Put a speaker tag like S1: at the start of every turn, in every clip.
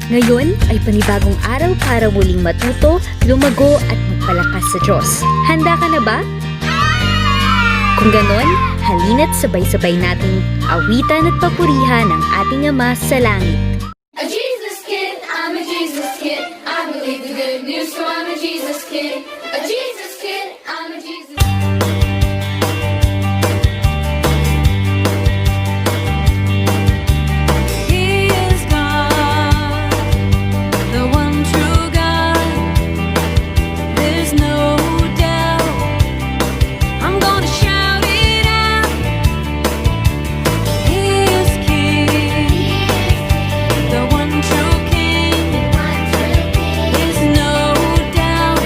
S1: Ngayon ay panibagong araw para muling matuto, lumago at magpalakas sa Diyos. Handa ka na ba? Kung ganon, halina't sabay-sabay nating awitan at papurihan ang ating Ama sa langit.
S2: A Jesus kid, I'm a Jesus kid. I believe the good news, so I'm a Jesus kid. A Jesus kid, I'm a Jesus kid.
S3: He is God, the one true God. There's no doubt. I'm gonna shout it out. He is King, the one true King. There's no doubt.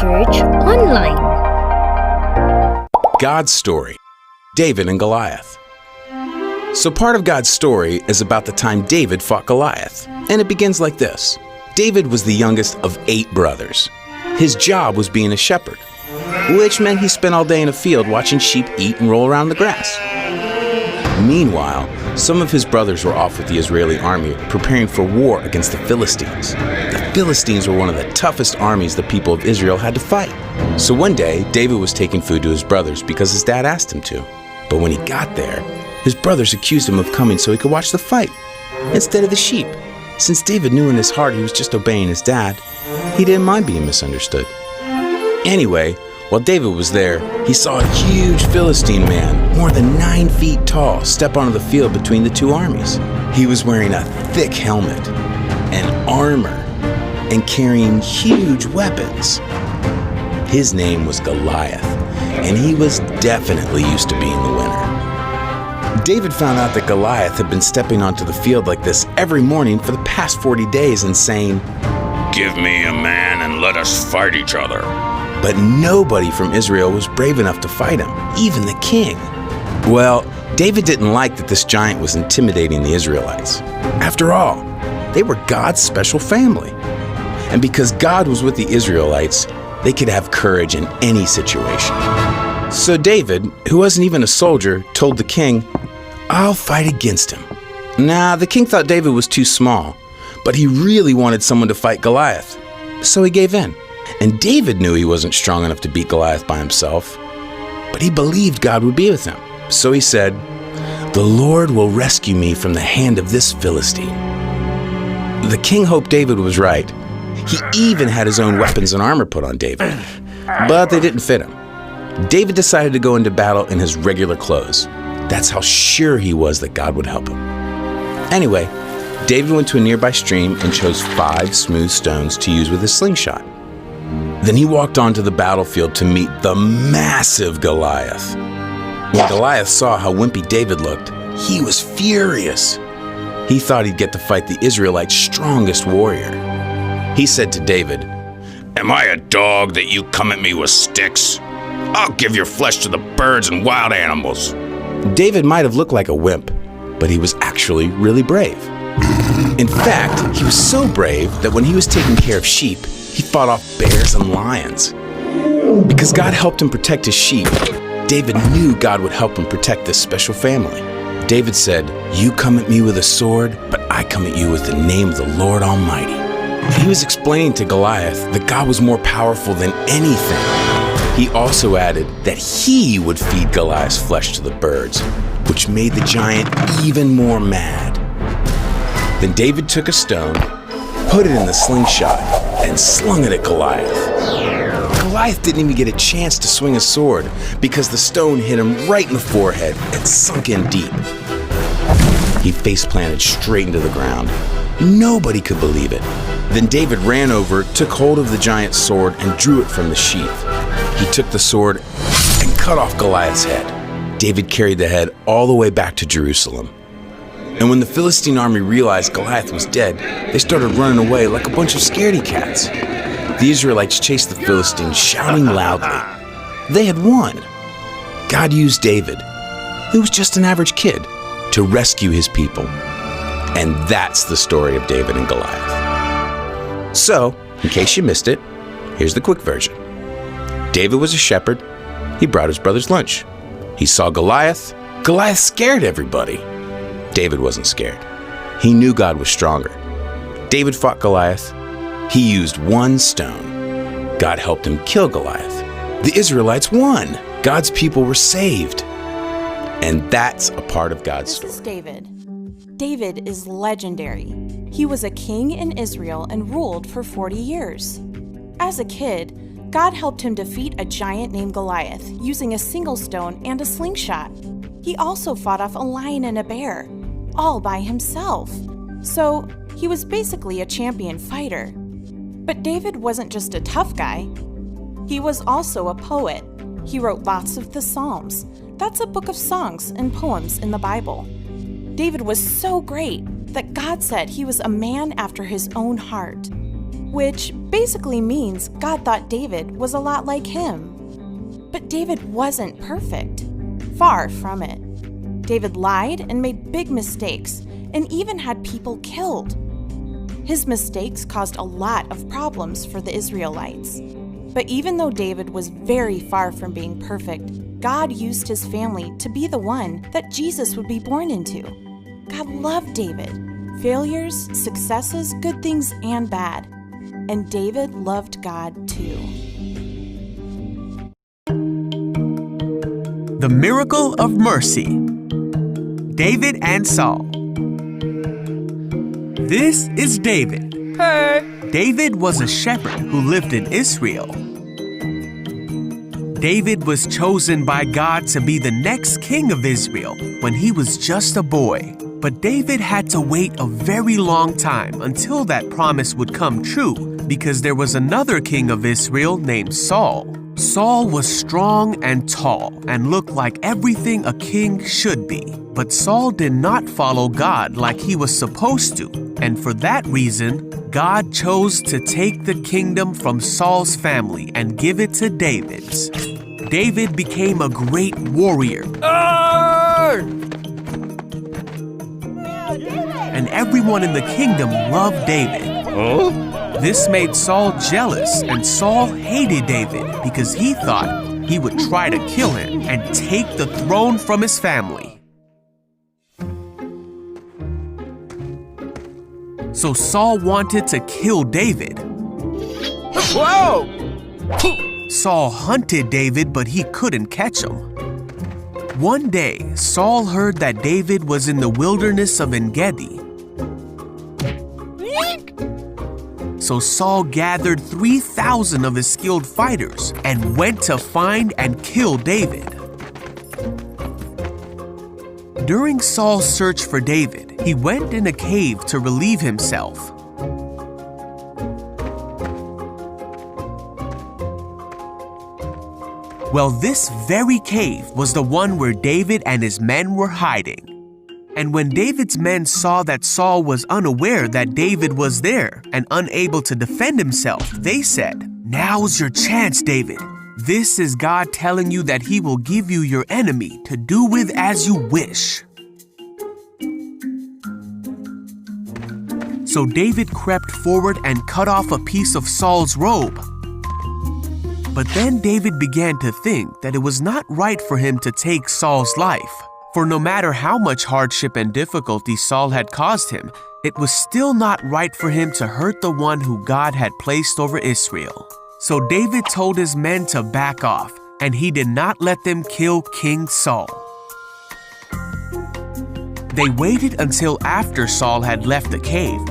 S1: Church Online.
S4: God's story, David and Goliath. So part of God's story is about the time David fought Goliath, and it begins like this. David was the youngest of 8 brothers. His job was being a shepherd, which meant he spent all day in a field watching sheep eat and roll around the grass. Meanwhile, some of his brothers were off with the Israeli army preparing for war against the Philistines. The Philistines were one of the toughest armies the people of Israel had to fight. So one day, David was taking food to his brothers because his dad asked him to. But when he got there, his brothers accused him of coming so he could watch the fight instead of the sheep. Since David knew in his heart he was just obeying his dad, he didn't mind being misunderstood. Anyway, while David was there, he saw a huge Philistine man, more than 9 feet tall, step onto the field between the two armies. He was wearing a thick helmet and armor and carrying huge weapons. His name was Goliath, and he was definitely used to being the winner. David found out that Goliath had been stepping onto the field like this every morning for the past 40 days and saying, "Give me a man and let us fight each other." But nobody from Israel was brave enough to fight him, even the king. Well, David didn't like that this giant was intimidating the Israelites. After all, they were God's special family. And because God was with the Israelites, they could have courage in any situation. So David, who wasn't even a soldier, told the king, "I'll fight against him." Now, the king thought David was too small, but he really wanted someone to fight Goliath. So he gave in. And David knew he wasn't strong enough to beat Goliath by himself, but he believed God would be with him. So he said, "The Lord will rescue me from the hand of this Philistine." The king hoped David was right. He even had his own weapons and armor put on David, but they didn't fit him. David decided to go into battle in his regular clothes. That's how sure he was that God would help him. Anyway, David went to a nearby stream and chose 5 smooth stones to use with his slingshot. Then he walked onto the battlefield to meet the massive Goliath. When Goliath saw how wimpy David looked, he was furious. He thought he'd get to fight the Israelites' strongest warrior. He said to David, "Am I a dog that you come at me with sticks? I'll give your flesh to the birds and wild animals." David might have looked like a wimp, but he was actually really brave. In fact, he was so brave that when he was taking care of sheep, he fought off bears and lions. Because God helped him protect his sheep, David knew God would help him protect this special family. David said, "You come at me with a sword, but I come at you with the name of the Lord Almighty." He was explaining to Goliath that God was more powerful than anything. He also added that he would feed Goliath's flesh to the birds, which made the giant even more mad. Then David took a stone, put it in the slingshot, and slung it at Goliath. Goliath didn't even get a chance to swing a sword because the stone hit him right in the forehead and sunk in deep. He face-planted straight into the ground. Nobody could believe it. Then David ran over, took hold of the giant's sword, and drew it from the sheath. He took the sword and cut off Goliath's head. David carried the head all the way back to Jerusalem. And when the Philistine army realized Goliath was dead, they started running away like a bunch of scaredy cats. The Israelites chased the Philistines, shouting loudly. They had won. God used David, who was just an average kid, to rescue his people. And that's the story of David and Goliath. So, in case you missed it, here's the quick version. David was a shepherd. He brought his brothers lunch. He saw Goliath. Goliath scared everybody. David wasn't scared. He knew God was stronger. David fought Goliath. He used one stone. God helped him kill Goliath. The Israelites won. God's people were saved. And that's a part of God's story.
S5: This is David. David is legendary. He was a king in Israel and ruled for 40 years. As a kid, God helped him defeat a giant named Goliath using a single stone and a slingshot. He also fought off a lion and a bear, all by himself. So he was basically a champion fighter. But David wasn't just a tough guy. He was also a poet. He wrote lots of the Psalms. That's a book of songs and poems in the Bible. David was so great that God said he was a man after his own heart. which basically means God thought David was a lot like him. But David wasn't perfect. Far from it. David lied and made big mistakes, and even had people killed. His mistakes caused a lot of problems for the Israelites. But even though David was very far from being perfect, God used his family to be the one that Jesus would be born into. God loved David. Failures, successes, good things, and bad. And David loved God too.
S6: The Miracle of Mercy. David and Saul. This is David. Hey! David was a shepherd who lived in Israel. David was chosen by God to be the next king of Israel when he was just a boy. But David had to wait a very long time until that promise would come true because there was another king of Israel named Saul. Saul was strong and tall and looked like everything a king should be. But Saul did not follow God like he was supposed to, and for that reason, God chose to take the kingdom from Saul's family and give it to David's. David became a great warrior. And everyone in the kingdom loved David. This made Saul jealous, and Saul hated David because he thought he would try to kill him and take the throne from his family. So Saul wanted to kill David. Whoa! Saul hunted David, but he couldn't catch him. One day, Saul heard that David was in the wilderness of En-Gedi. So Saul gathered 3,000 of his skilled fighters and went to find and kill David. During Saul's search for David, he went in a cave to relieve himself. Well, this very cave was the one where David and his men were hiding. And when David's men saw that Saul was unaware that David was there and unable to defend himself, they said, "Now's your chance, David. This is God telling you that he will give you your enemy to do with as you wish." So David crept forward and cut off a piece of Saul's robe. But then David began to think that it was not right for him to take Saul's life. For no matter how much hardship and difficulty Saul had caused him, it was still not right for him to hurt the one who God had placed over Israel. So David told his men to back off, and he did not let them kill King Saul. They waited until after Saul had left the cave.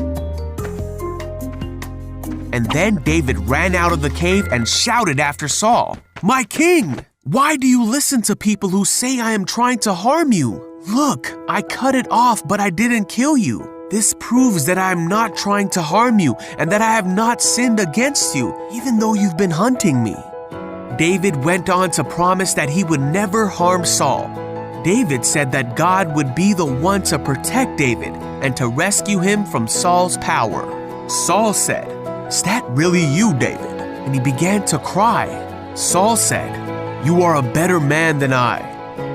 S6: And then David ran out of the cave and shouted after Saul, "My king! Why do you listen to people who say I am trying to harm you? Look, I cut it off, but I didn't kill you. This proves that I am not trying to harm you and that I have not sinned against you, even though you've been hunting me." David went on to promise that he would never harm Saul. David said that God would be the one to protect David and to rescue him from Saul's power. Saul said, "Is that really you, David?" And he began to cry. Saul said, "You are a better man than I.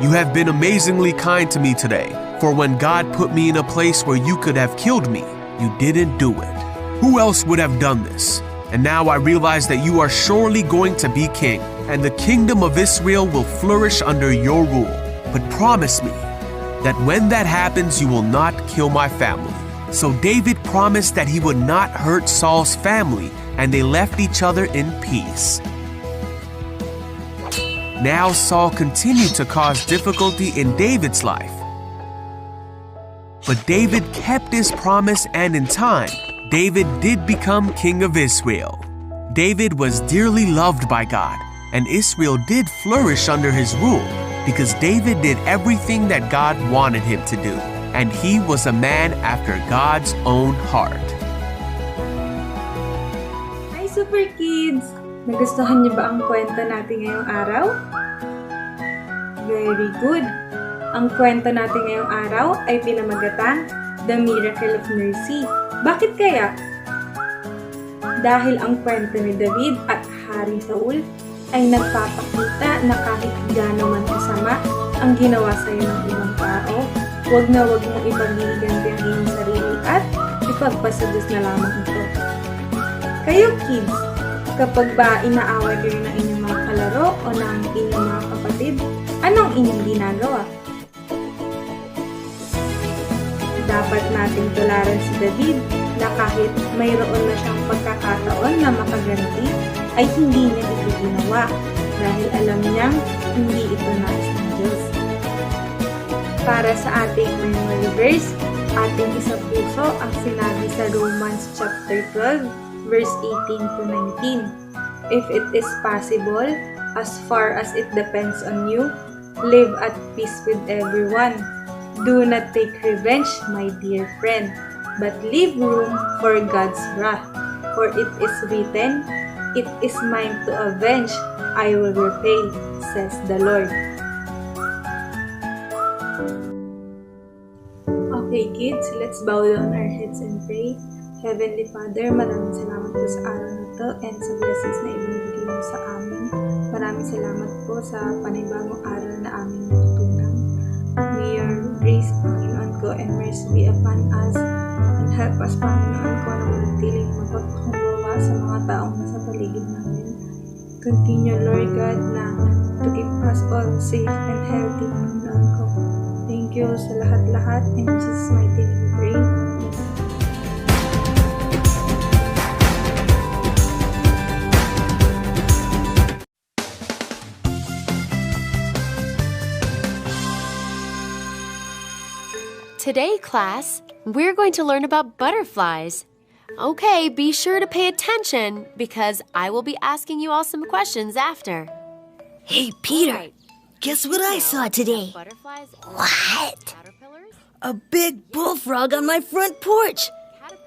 S6: You have been amazingly kind to me today, for when God put me in a place where you could have killed me, you didn't do it. Who else would have done this? And now I realize that you are surely going to be king, and the kingdom of Israel will flourish under your rule. But promise me that when that happens, you will not kill my family." So David promised that he would not hurt Saul's family, and they left each other in peace. Now Saul continued to cause difficulty in David's life. But David kept his promise, and in time, David did become king of Israel. David was dearly loved by God, and Israel did flourish under his rule because David did everything that God wanted him to do, and he was a man after God's own heart.
S7: Hi Super Kids! Nagustuhan niyo ba ang kwento natin ngayong araw? Very good! Ang kwento natin ngayong araw ay pinamagatang The Miracle of Mercy. Bakit kaya? Dahil ang kwento ni David at Haring Saul ay nagpapakita na kahit gaano man kasama ang ginawa sa iyo ng ibang tao, huwag na huwag mong ipaghihiganti ang iyong sarili at ipagpasados na lamang ito. Kayo kids, kapag ba inaaway kayo ng inyong mga kalaro o ng inyong mga kapatid, anong inyong ginagawa? Dapat nating tularan si David na kahit mayroon na siyang pagkakataon na makaganti, ay hindi niya ito ginawa dahil alam niyang hindi ito nais ng Diyos. Para sa ating memory verse, ating isapuso ang sinabi sa Romans chapter 12, verse 18 to 19. If it is possible, as far as it depends on you, live at peace with everyone. Do not take revenge, my dear friend, but leave room for God's wrath. For it is written, "It is mine to avenge, I will repay," says the Lord. Okay kids, let's bow down our heads and pray. Heavenly Father, maraming salamat po sa araw na to and sa blessings na ibinibigay mo sa amin. Maraming salamat po sa panibagong aral na aming natutunan. May your grace, Panginoon ko, and mercy be upon us. And help us, Panginoon ko, na manatiling mapagpakumbaba sa mga taong nasa paligid namin. Continue, Lord God, na to keep us all safe and healthy, Panginoon ko. Thank you sa lahat-lahat. In Jesus' mighty name we pray.
S8: Today, class, we're going to learn about butterflies. Okay, be sure to pay attention because I will be asking you all some questions after.
S9: Hey, Peter, guess what I saw today?
S8: Butterflies.
S9: What?
S8: Caterpillars.
S9: A big bullfrog on my front porch.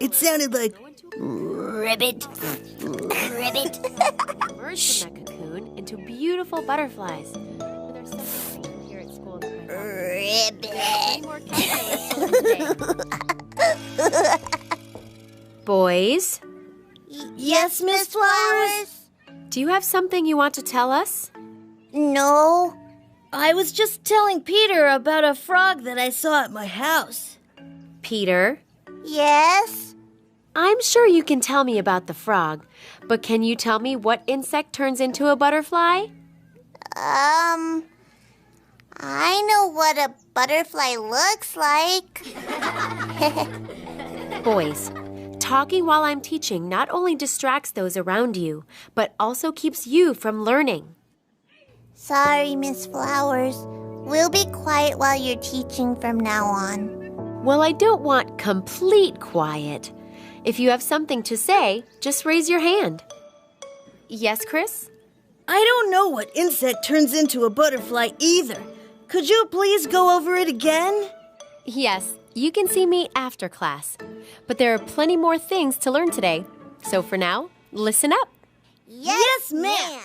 S9: It sounded like ribbit, ribbit.
S8: Emerge from that cocoon into beautiful butterflies. But there's something here at school.
S9: Ribbit.
S8: Many more caterpillars today. Boys,
S9: Yes, Miss Flowers?
S8: do you have something you want to tell us?
S9: No. I was just telling Peter about a frog that I saw at my house.
S8: Peter,
S9: Yes?
S8: I'm sure you can tell me about the frog, but can you tell me what insect turns into a butterfly?
S9: I know what a butterfly looks like.
S8: Boys, talking while I'm teaching not only distracts those around you, but also keeps you from learning.
S9: Sorry, Miss Flowers. We'll be quiet while you're teaching from now on.
S8: Well, I don't want complete quiet. If you have something to say, just raise your hand. Yes, Chris?
S9: I don't know what insect turns into a butterfly either. Could you please go over it again?
S8: Yes, you can see me after class. But there are plenty more things to learn today. So for now, listen up.
S9: Yes, ma'am.